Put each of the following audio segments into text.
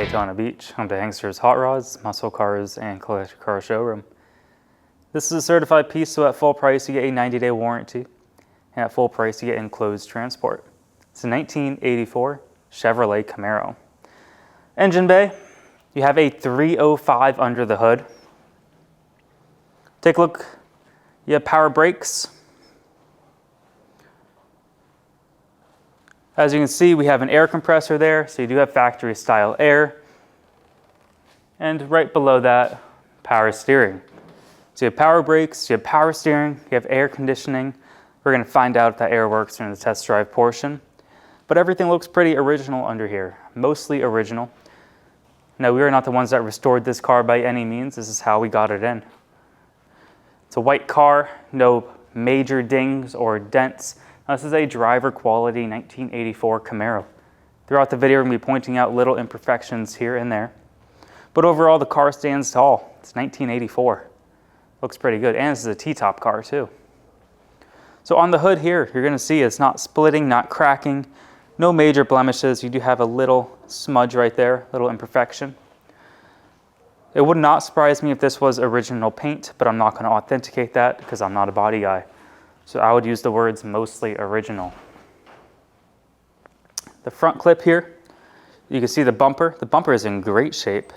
Daytona Beach, home to Hanksters Hot Rods, Muscle Cars, and Collector Car Showroom. This is a certified piece, so at full price you get a 90-day warranty, and at full price you get enclosed transport. It's a 1984 Chevrolet Camaro. Engine bay, you have a 305 under the hood. Take a look, you have power brakes. As you can see, we have an air compressor there, so you do have factory style air. And right below that, power steering. So you have power brakes, you have power steering, you have air conditioning. We're going to find out if that air works during the test drive portion. But everything looks pretty original under here, mostly original. Now, we are not the ones that restored this car by any means. This is how we got it in. It's a white car, no major dings or dents. Now, this is a driver quality 1984 Camaro. Throughout the video, we're going to be pointing out little imperfections here and there. But overall, the car stands tall. It's 1984. Looks pretty good. And this is a T-top car too. So on the hood here, you're going to see it's not splitting, not cracking, no major blemishes. You do have a little smudge right there, little imperfection. It would not surprise me if this was original paint, but I'm not going to authenticate that because I'm not a body guy. So I would use the words mostly original. The front clip here, you can see the bumper. The bumper is in great shape.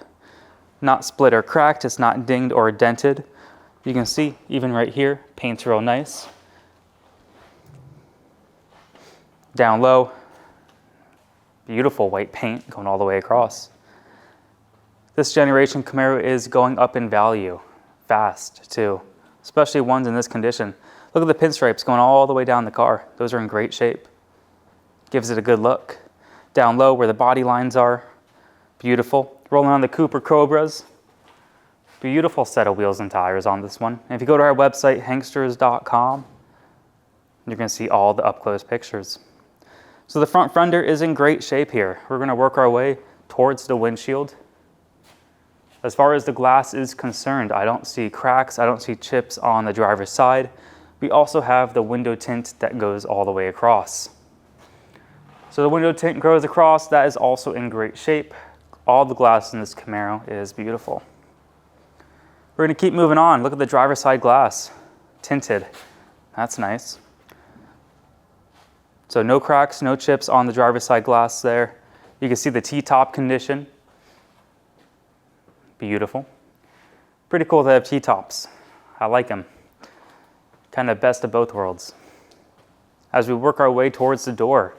Not split or cracked, it's not dinged or dented. You can see even right here, paint's real nice. Down low, beautiful white paint going all the way across. This generation Camaro is going up in value fast too, especially ones in this condition. Look at the pinstripes going all the way down the car. Those are in great shape. Gives it a good look. Down low where the body lines are, beautiful. Rolling on the Cooper Cobras. Beautiful set of wheels and tires on this one. And if you go to our website, hanksters.com, you're going to see all the up-close pictures. So the front fender is in great shape here. We're going to work our way towards the windshield. As far as the glass is concerned, I don't see cracks, I don't see chips on the driver's side. We also have the window tint that goes all the way across. So the window tint goes across, that is also in great shape. All the glass in this Camaro is beautiful. We're going to keep moving on. Look at the driver's side glass, tinted. That's nice. So no cracks, no chips on the driver's side glass there. You can see the T-top condition. Beautiful. Pretty cool to have T-tops. I like them. Kind of best of both worlds. As we work our way towards the door,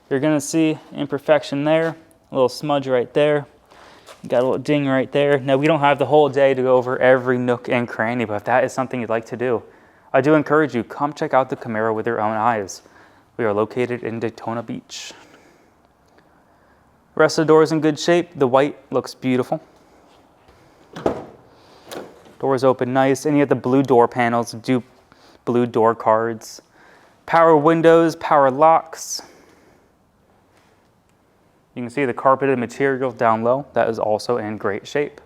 you're going to see imperfection there, a little smudge right there. Got a little ding right there. Now, we don't have the whole day to go over every nook and cranny, but if that is something you'd like to do, I do encourage you, come check out the Camaro with your own eyes. We are located in Daytona Beach. The rest of the door is in good shape. The white looks beautiful. Doors open nice, and you have the blue door panels, blue door cards. Power windows, power locks. You can see the carpeted material down low. That is also in great shape.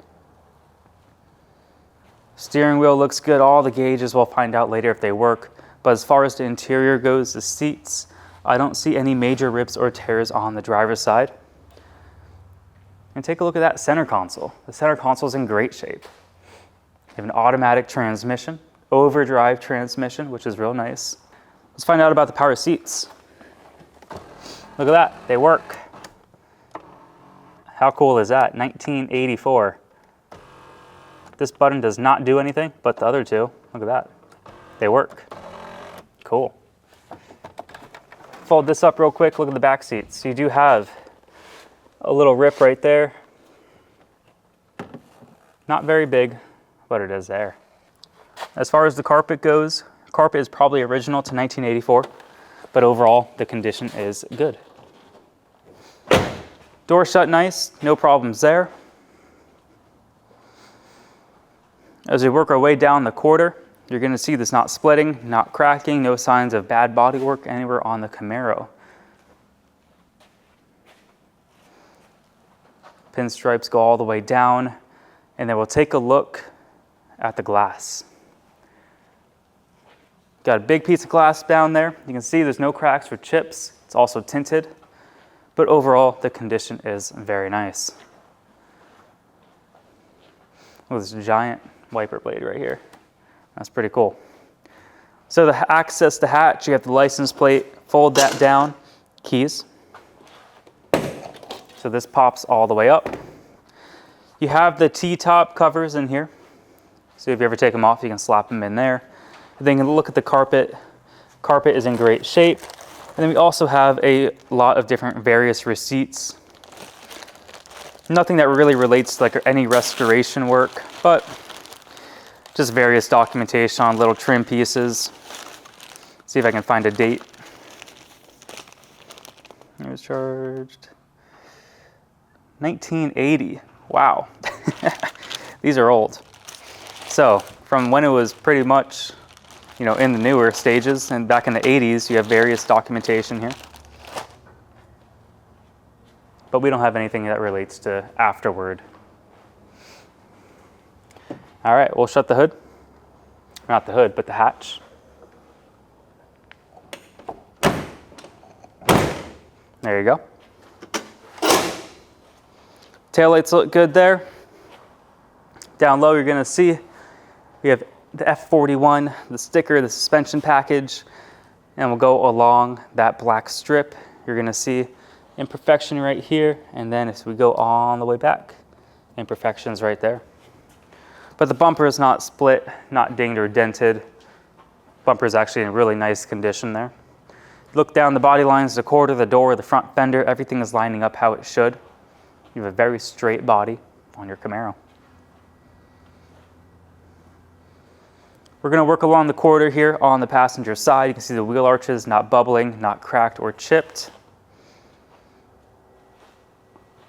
Steering wheel looks good. All the gauges, we'll find out later if they work. But as far as the interior goes, the seats, I don't see any major rips or tears on the driver's side. And take a look at that center console. The center console is in great shape. You have an automatic transmission, overdrive transmission, which is real nice. Let's find out about the power seats. Look at that, they work. How cool is that? 1984. This button does not do anything, but the other two, look at that. They work. Cool. Fold this up real quick, look at the back seats. You do have a little rip right there. Not very big, but it is there. As far as the carpet goes, carpet is probably original to 1984, but overall the condition is good. Door shut nice, no problems there. As we work our way down the quarter, you're going to see this not splitting, not cracking, no signs of bad bodywork anywhere on the Camaro. Pinstripes go all the way down, and then we'll take a look at the glass. Got a big piece of glass down there. You can see there's no cracks or chips. It's also tinted, but overall the condition is very nice. with this giant wiper blade right here. That's pretty cool. So to access the hatch, you have the license plate, fold that down, keys. So this pops all the way up. You have the T-top covers in here. So if you ever take them off, you can slap them in there. And then you can look at the carpet. Carpet is in great shape. And then we also have a lot of different various receipts. Nothing that really relates to like any restoration work, but just various documentation on little trim pieces. See if I can find a date. It was charged 1980. Wow. These are old. So from when it was pretty much, you know, in the newer stages, and back in the 80s, you have various documentation here. But we don't have anything that relates to afterward. All right, we'll shut the hood. Not the hood, but the hatch. There you go. Taillights look good there. Down low, you're gonna see we have the F41, the sticker, the suspension package, and we'll go along that black strip. You're gonna see imperfection right here, and then as we go all the way back, imperfections right there. But the bumper is not split, not dinged or dented. Bumper is actually in really nice condition there. Look down the body lines, the quarter, the door, the front fender, everything is lining up how it should. You have a very straight body on your Camaro. We're going to work along the quarter here on the passenger side. You can see the wheel arches not bubbling, not cracked or chipped.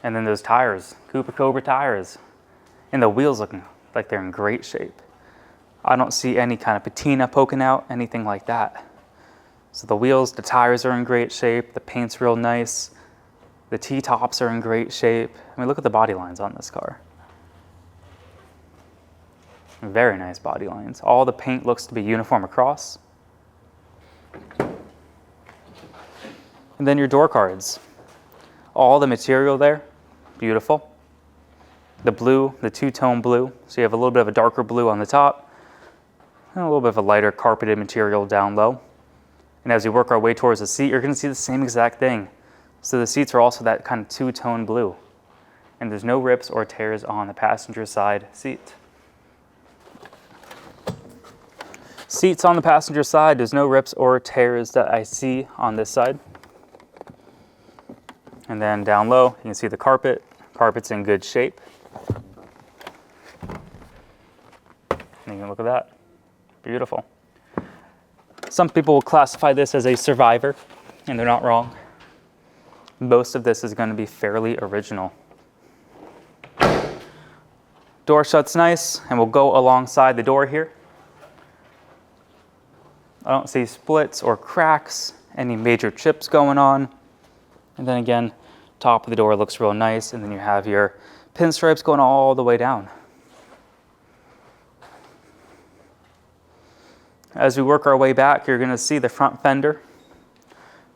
And then those tires, Cooper Cobra tires. And the wheels looking like they're in great shape. I don't see any kind of patina poking out, anything like that. So the wheels, the tires are in great shape. The paint's real nice. The T-tops are in great shape. I mean, look at the body lines on this car. Very nice body lines. All the paint looks to be uniform across. And then your door cards. All the material there, beautiful. The blue, the two-tone blue. So you have a little bit of a darker blue on the top and a little bit of a lighter carpeted material down low. And as we work our way towards the seat, you're gonna see the same exact thing. So the seats are also that kind of two-tone blue. And there's no rips or tears on the passenger side seat. Seats on the passenger side, there's no rips or tears that I see on this side. And then down low, you can see the carpet. Carpet's in good shape. And you can look at that. Beautiful. Some people will classify this as a survivor, and they're not wrong. Most of this is going to be fairly original. Door shuts nice, and we'll go alongside the door here. I don't see splits or cracks, any major chips going on. And then again, top of the door looks real nice, and then you have your pinstripes going all the way down. As we work our way back, you're going to see the front fender.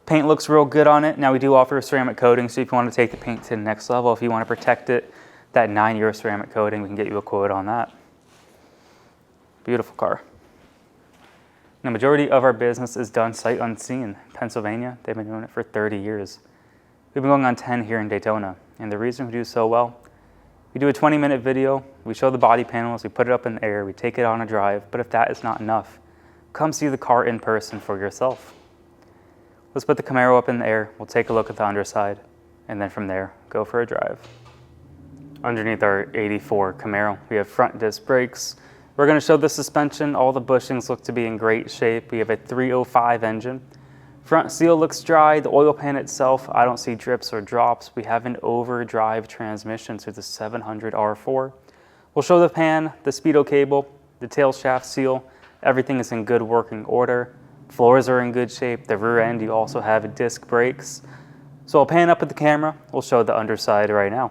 Paint looks real good on it. Now we do offer a ceramic coating, so if you want to take the paint to the next level, if you want to protect it, that 9-year ceramic coating, we can get you a quote on that. Beautiful car. The majority of our business is done sight unseen. Pennsylvania, they've been doing it for 30 years. We've been going on 10 here in Daytona, and the reason we do so well, we do a 20-minute video, we show the body panels, we put it up in the air, we take it on a drive, but if that is not enough, come see the car in person for yourself. Let's put the Camaro up in the air, we'll take a look at the underside, and then from there, go for a drive. Underneath our 84 Camaro, we have front disc brakes. We're going to show the suspension. All the bushings look to be in great shape. We have a 305 engine. Front seal looks dry. The oil pan itself, I don't see drips or drops. We have an overdrive transmission, so it's a 700 R4. We'll show the pan, the speedo cable, the tail shaft seal. Everything is in good working order. Floors are in good shape. The rear end, you also have disc brakes. So I'll pan up at the camera. We'll show the underside right now.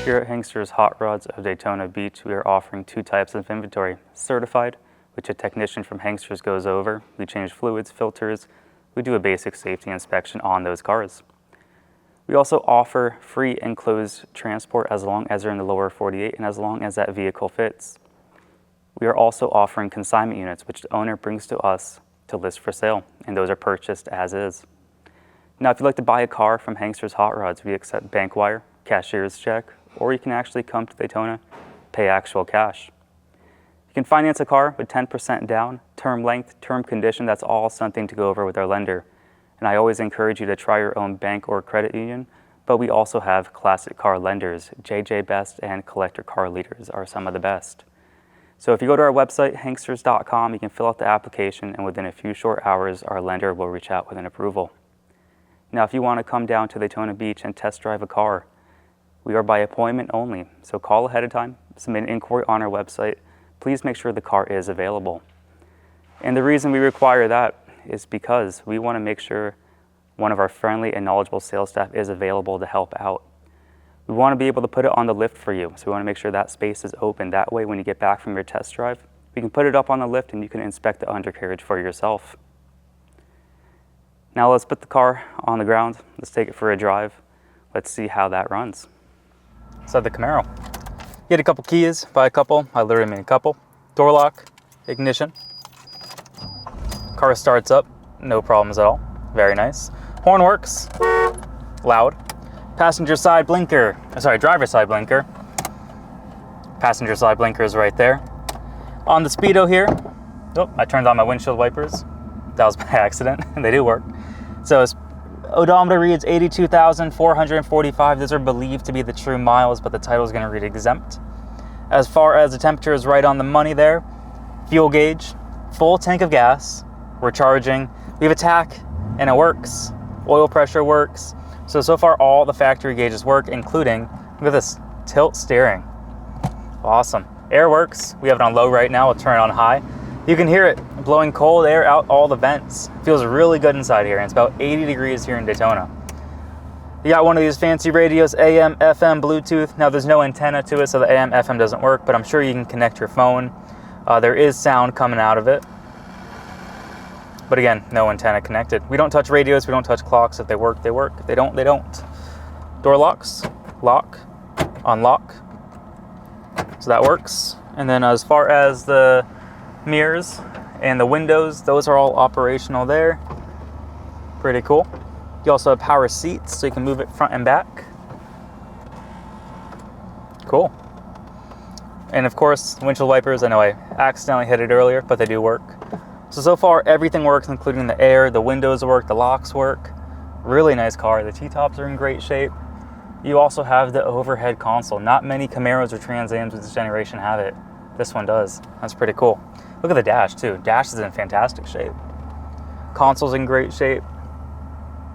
Here at Hanksters Hot Rods of Daytona Beach, we are offering two types of inventory: certified, which a technician from Hanksters goes over. We change fluids, filters, we do a basic safety inspection on those cars. We also offer free enclosed transport as long as they're in the lower 48 and as long as that vehicle fits. We are also offering consignment units, which the owner brings to us to list for sale, and those are purchased as is. Now, if you'd like to buy a car from Hanksters Hot Rods, we accept bank wire, cashier's check, or you can actually come to Daytona, pay actual cash. You can finance a car with 10% down, term length, term condition. That's all something to go over with our lender. And I always encourage you to try your own bank or credit union, but we also have classic car lenders. JJ Best and Collector Car Leaders are some of the best. So if you go to our website, hanksters.com, you can fill out the application, and within a few short hours, our lender will reach out with an approval. Now, if you want to come down to Daytona Beach and test drive a car, we are by appointment only, so call ahead of time, submit an inquiry on our website. Please make sure the car is available. And the reason we require that is because we want to make sure one of our friendly and knowledgeable sales staff is available to help out. We want to be able to put it on the lift for you, so we want to make sure that space is open. That way, when you get back from your test drive, we can put it up on the lift and you can inspect the undercarriage for yourself. Now let's put the car on the ground. Let's take it for a drive. Let's see how that runs. So the Camaro. Get a couple keys, by a couple, I literally mean a couple. Door lock, ignition. Car starts up, no problems at all. Very nice. Horn works, loud. Passenger side blinker, driver's side blinker. Passenger side blinker is right there. On the speedo here, oh, I turned on my windshield wipers. That was by accident, and they do work. So odometer reads 82,445. Those are believed to be the true miles, but the title is going to read exempt. As far as the temperature is right on the money there. Fuel gauge, full tank of gas. We're charging. We have a tach, and it works. Oil pressure works. So far all the factory gauges work, including, look at this, tilt steering. Awesome. Air works. We have it on low right now. We'll turn it on high. You can hear it blowing cold air out all the vents. Feels really good inside here, and it's about 80 degrees here in Daytona. You got one of these fancy radios, AM, FM, Bluetooth. Now there's no antenna to it, so the AM, FM doesn't work, but I'm sure you can connect your phone. There is sound coming out of it. But again, no antenna connected. We don't touch radios, we don't touch clocks. If they work, they work. If they don't, they don't. Door locks, lock, unlock. So that works. And then as far as the mirrors and the windows, those are all operational there. Pretty cool. You also have power seats, so you can move it front and back. Cool. And of course, windshield wipers. I know I accidentally hit it earlier, but they do work. So far everything works, including the air, the windows work, the locks work. Really nice car. The T-tops are in great shape. You also have the overhead console. Not many Camaros or Trans Ams of this generation have it. This one does. That's pretty cool. Look at the dash too. Dash is in fantastic shape. Console's in great shape.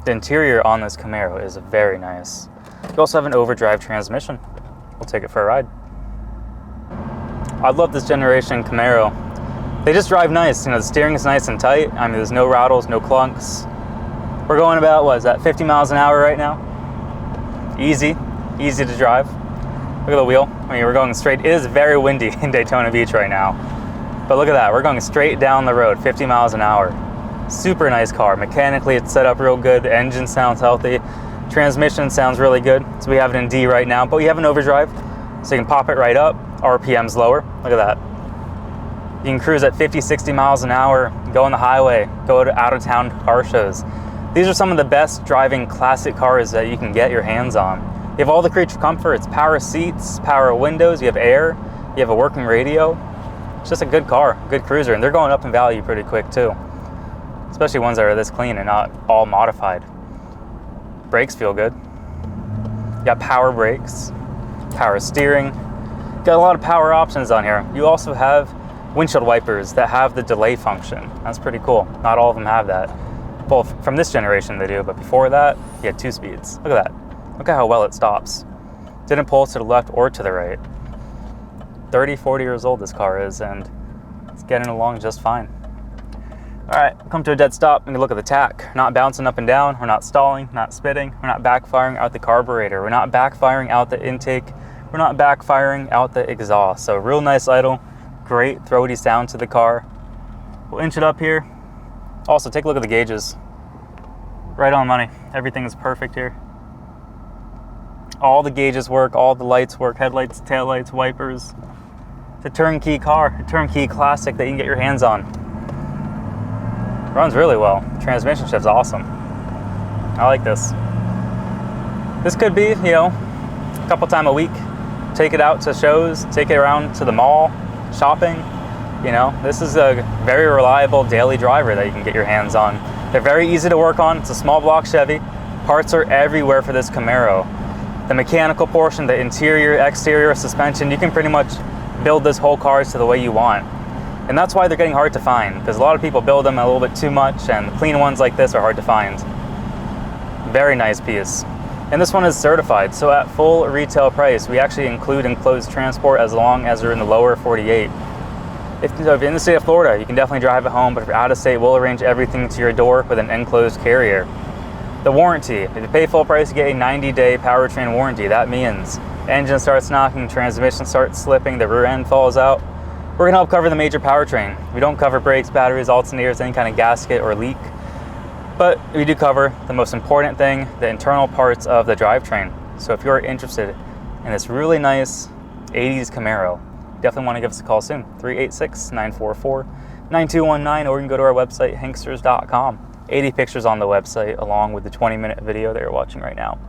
The interior on this Camaro is very nice. You also have an overdrive transmission. We'll take it for a ride. I love this generation Camaro. They just drive nice. You know, the steering is nice and tight. I mean, there's no rattles, no clunks. We're going about, what is that, 50 miles an hour right now? Easy to drive. Look at the wheel. I mean, we're going straight. It is very windy in Daytona Beach right now. But look at that, we're going straight down the road, 50 miles an hour. Super nice car. Mechanically, it's set up real good. The engine sounds healthy. Transmission sounds really good. So we have it in D right now, but we have an overdrive. So you can pop it right up. RPM's lower. Look at that. You can cruise at 50, 60 miles an hour, go on the highway, go to out-of-town car shows. These are some of the best driving classic cars that you can get your hands on. You have all the creature comforts, power seats, power windows, you have air, you have a working radio. It's just a good car, good cruiser, and they're going up in value pretty quick too. Especially ones that are this clean and not all modified. Brakes feel good. You got power brakes, power steering. Got a lot of power options on here. You also have windshield wipers that have the delay function. That's pretty cool. Not all of them have that. Well, from this generation they do, but before that, you had 2 speeds. Look at that. Look at how well it stops. Didn't pull to the left or to the right. 30, 40 years old this car is, and it's getting along just fine. All right, come to a dead stop and look at the tach. We're not bouncing up and down, we're not stalling, not spitting, we're not backfiring out the carburetor, we're not backfiring out the intake. we're not backfiring out the exhaust. So real nice idle, great throaty sound to the car. We'll inch it up here. Also, take a look at the gauges. Right on money. Everything is perfect here. All the gauges work, all the lights work, headlights, taillights, wipers. It's a turnkey car, a turnkey classic that you can get your hands on. Runs really well. Transmission shift's awesome. I like this. This could be, you know, a couple times a week. Take it out to shows, take it around to the mall, shopping. You know, this is a very reliable daily driver that you can get your hands on. They're very easy to work on. It's a small block Chevy. Parts are everywhere for this Camaro. The mechanical portion, the interior, exterior, suspension, you can pretty much build this whole car to the way you want. And that's why they're getting hard to find, because a lot of people build them a little bit too much, and clean ones like this are hard to find. Very nice piece. And this one is certified, so at full retail price, we actually include enclosed transport as long as you're in the lower 48. If you're in the state of Florida, you can definitely drive it home, but if you're out of state, we'll arrange everything to your door with an enclosed carrier. The warranty, if you pay full price, you get a 90-day powertrain warranty. That means engine starts knocking, transmission starts slipping, the rear end falls out. We're gonna help cover the major powertrain. We don't cover brakes, batteries, alternators, any kind of gasket or leak, but we do cover the most important thing, the internal parts of the drivetrain. So if you're interested in this really nice 80s Camaro, definitely want to give us a call soon. 386-944-9219, or you can go to our website, Hanksters.com. 80 pictures on the website, along with the 20-minute video that you're watching right now.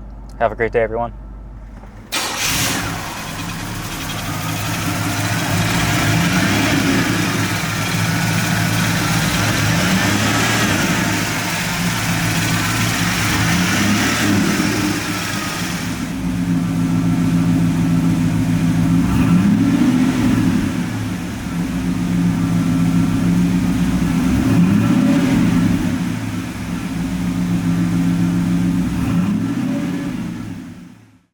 Have a great day, everyone.